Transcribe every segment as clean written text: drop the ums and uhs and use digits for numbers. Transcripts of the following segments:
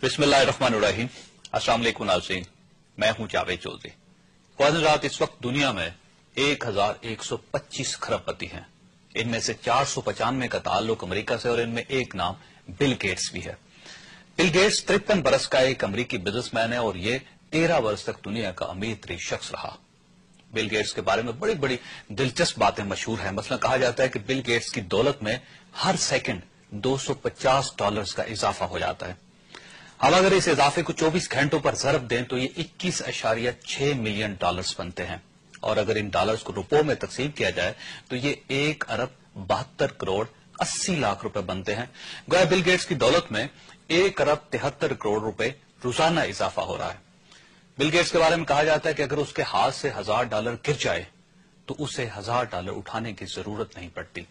बिस्मिल्लाहिर्रहमानिर्रहीम। अस्सलाम वालेकुम नाज़रीन, मैं हूं जावेद चौधरी। ख्वाजात, इस वक्त दुनिया में 1125 खरबपति हैं। इनमें से 495 का ताल्लुक अमेरिका से और इनमें एक नाम बिल गेट्स भी है। बिल गेट्स 53 बरस का एक अमेरिकी बिजनेसमैन है और ये 13 वर्ष तक दुनिया का अमीर तरीन शख्स रहा। बिल गेट्स के बारे में बड़ी बड़ी दिलचस्प बातें मशहूर हैं। मसलन कहा जाता है कि बिल गेट्स की दौलत में हर सेकंड $250 का इजाफा हो जाता है। हम अगर इस इजाफे को 24 घंटों पर ज़रब दें तो ये 21.6 मिलियन डॉलर्स बनते हैं और अगर इन डॉलर्स को रुपयों में तकसीम किया जाए तो ये 1 अरब 72 करोड़ 80 लाख रुपए बनते हैं। गोया बिल गेट्स की दौलत में 1 अरब 73 करोड़ रुपए रोजाना इजाफा हो रहा है। बिल गेट्स के बारे में कहा जाता है कि अगर उसके हाथ से $1000 गिर जाए तो उसे $1000 उठाने की जरूरत नहीं पड़ती,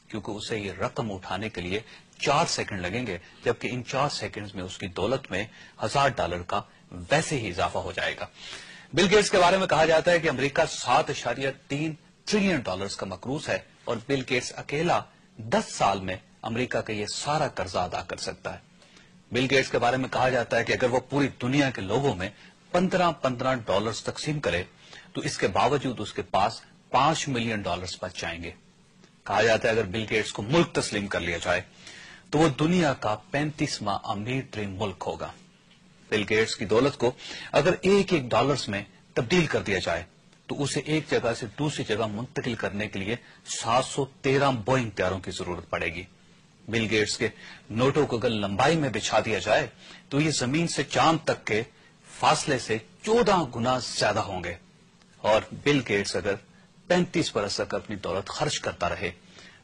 क्योंकि उसे ये रकम उठाने के लिए 4 सेकंड लगेंगे, जबकि इन 4 सेकंड्स में उसकी दौलत में $1000 का वैसे ही इजाफा हो जाएगा। बिल गेट्स के बारे में कहा जाता है कि अमेरिका $7.3 ट्रिलियन का मकरूज है और बिल गेट्स अकेला 10 साल में अमेरिका का ये सारा कर्जा अदा कर सकता है। बिल गेट्स के बारे में कहा जाता है कि अगर वो पूरी दुनिया के लोगों में $15 तकसीम करे तो इसके बावजूद उसके पास $5 मिलियन बच जाएंगे। कहा जाता है अगर बिल गेट्स को मुल्क तस्लीम कर लिया जाए तो वो दुनिया का 35वां अमीर तरीन मुल्क होगा। बिल गेट्स की दौलत को अगर एक डॉलर्स में तब्दील कर दिया जाए तो उसे एक जगह से दूसरी जगह मुंतकिल करने के लिए 713 बोइंग तैयारों की जरूरत पड़ेगी। बिल गेट्स के नोटों को अगर लंबाई में बिछा दिया जाए तो ये जमीन से चांद तक के फासले से 14 गुना ज्यादा होंगे और बिल गेट्स अगर 35 बरस तक अपनी दौलत खर्च करता रहे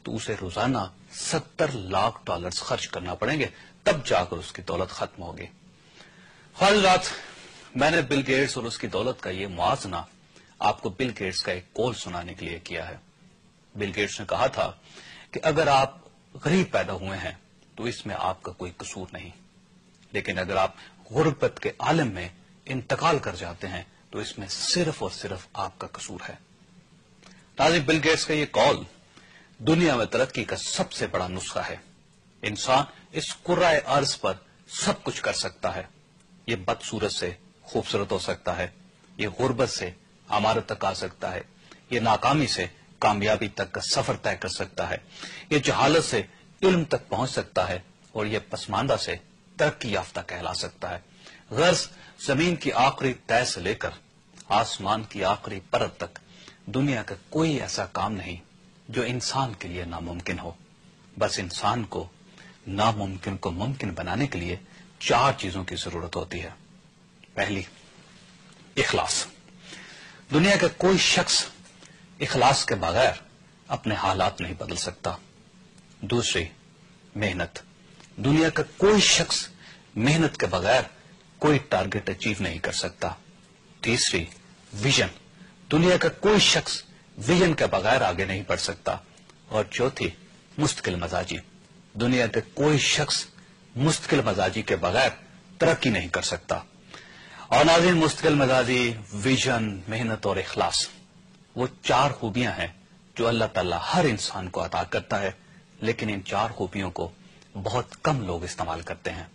तो उसे रोजाना $70 लाख खर्च करना पड़ेंगे, तब जाकर उसकी दौलत खत्म होगी। ख्वाजात, मैंने बिल गेट्स और उसकी दौलत का ये मुआजना आपको बिल गेट्स का एक कौल सुनाने के लिए किया है। बिल गेट्स ने कहा था कि अगर आप गरीब पैदा हुए हैं तो इसमें आपका कोई कसूर नहीं, लेकिन अगर आप गुर्बत के आलम में इंतकाल कर जाते हैं तो इसमें सिर्फ और सिर्फ आपका कसूर है। नाज़रीन, बिल गेट्स का ये कौल दुनिया में तरक्की का सबसे बड़ा नुस्खा है। इंसान इस कुर्राए अर्ज पर सब कुछ कर सकता है। ये बदसूरत से खूबसूरत हो सकता है, ये गुर्बत से अमारत तक आ सकता है, ये नाकामी से कामयाबी तक का सफर तय कर सकता है, ये जहालत से इल्म तक पहुंच सकता है और ये पसमानदा से तरक्की याफ्ता कहला सकता है। गर्ज जमीन की आखिरी तय से लेकर आसमान की आखिरी परत तक दुनिया का कोई ऐसा काम नहीं जो इंसान के लिए नामुमकिन हो। बस इंसान को नामुमकिन को मुमकिन बनाने के लिए 4 चीजों की जरूरत होती है। पहली, इखलास। दुनिया का कोई शख्स इखलास के बगैर अपने हालात नहीं बदल सकता। दूसरी, मेहनत। दुनिया का कोई शख्स मेहनत के बगैर कोई टारगेट अचीव नहीं कर सकता। तीसरी, विजन। दुनिया का कोई शख्स विजन के बगैर आगे नहीं बढ़ सकता। और चौथी, मुस्तकिल मजाजी। दुनिया के कोई शख्स मुस्तकिल मजाजी के बगैर तरक्की नहीं कर सकता। और नाज़रीन, मुस्तकिल मजाजी, विजन, मेहनत और इखलास वो 4 खूबियां हैं जो अल्लाह ताला हर इंसान को अता करता है, लेकिन इन 4 खूबियों को बहुत कम लोग इस्तेमाल करते हैं।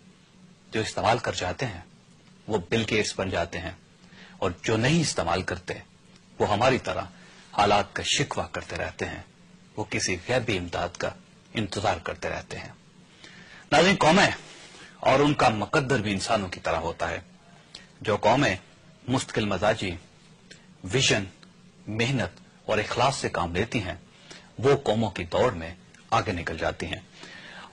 जो इस्तेमाल कर जाते हैं वो बिल गेट्स बन जाते हैं और जो नहीं इस्तेमाल करते वो हमारी तरह हालात का शिकवा करते रहते हैं, वो किसी गैबी इमदाद का इंतजार करते रहते हैं। नाज़रीन, कौमें और उनका मुकद्दर भी इंसानों की तरह होता है। जो कौमें मुस्तकिल मजाजी, विजन, मेहनत और इखलास से काम लेती हैं वो कौमों की दौड़ में आगे निकल जाती हैं,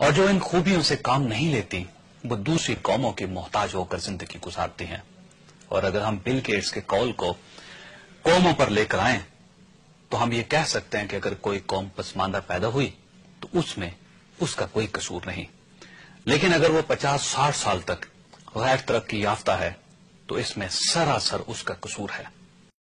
और जो इन खूबियों से काम नहीं लेती वो दूसरी कौमों की मोहताज होकर जिंदगी गुजारती हैं। और अगर हम बिल गेट्स के कौल को कौमों पर लेकर आएं तो हम ये कह सकते हैं कि अगर कोई कौम पसमानदा पैदा हुई तो उसमें उसका कोई कसूर नहीं, लेकिन अगर वो 50-60 साल तक गैर तरक्की याफ्ता है तो इसमें सरासर उसका कसूर है।